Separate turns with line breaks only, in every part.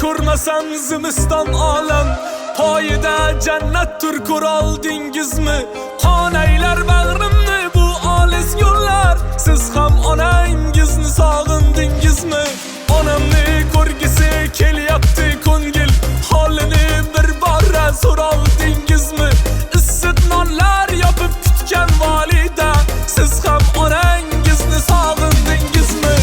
ko'rmasam zimiston olam, poyida jannatdir ko'roldingizmi? Qonaylar bag'rimni bu olis yo'llar, siz ham onangizni sog'indingizmi? Onamni ko'rgisi kelyapti ko'ngil, holini bir bora so'raldingizmi? Issiq nonlar yopib kutgan volida, siz ham onangizni sog'indingizmi?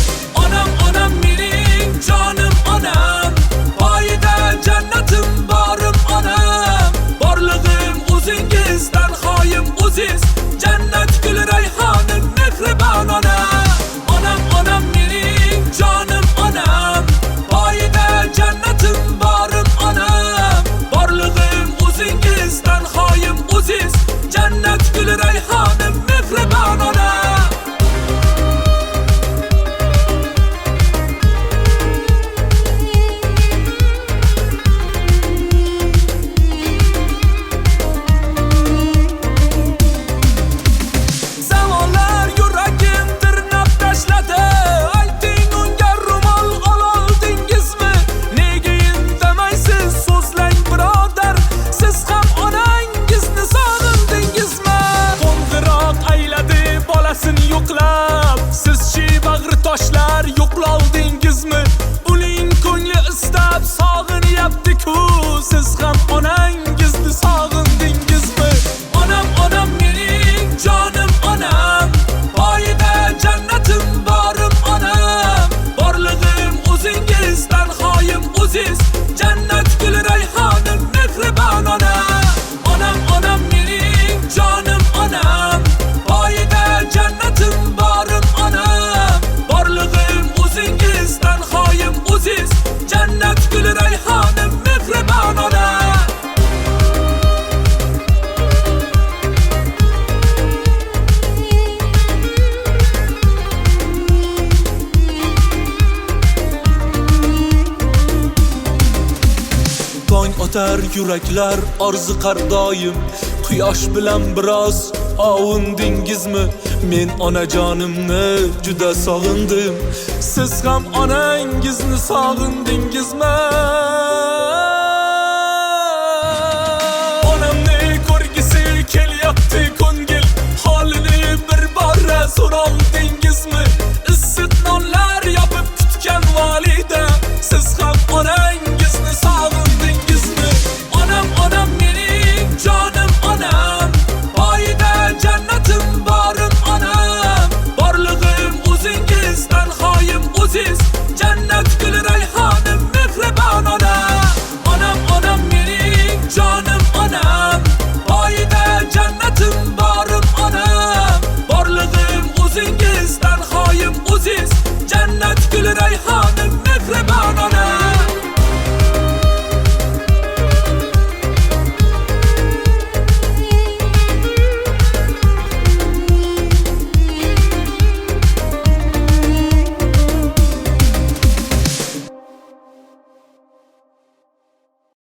Onam, onam mening jonim onam, poyida jannatim borim onam, borlig'im o'zingizdan xoyim o'ziz, jannat gul rayhonim mehribon onam. Onam, onam mening jonim onam, poyida jannatim borim onam, borlig'im o'zingizdan xoyim o'ziz, jannat gul rayhonim mehribon onam. Sizchi bag'ri toshlar yo'qloldingizmi? Uning ko'ngli istab sog'inyapti-ku, siz ham onangizni sog'indingizmi? Onam, onam mening jonim onam, poyida jannatim borim onam, borlig'im o'zingizdan xoyim o'ziz, jannat gul rayhonim mehribon onam. Onam, onam mening jonim onam, poyida jannatim borim onam, borlig'im o'zingizdan xoyim o'ziz, jannat gul rayhonim mehribon onam. Tong otar yuraklar orziqar doim, quyosh bilan biroz ovundingizmi? Men onajonimni juda sog'indim, siz ham onangizni sog'indingizmi? Onamni ko'rgisi kelyapti ko'ngil, holini bir bora so'raldingizmi? Issiq nonlar yopib kutgan volida, siz ham onangizni sog'indingizmi? Onam, onam mening jonim onam, poyida jannatim borim onam, borlig'im o'zingizdan xoyim o'ziz,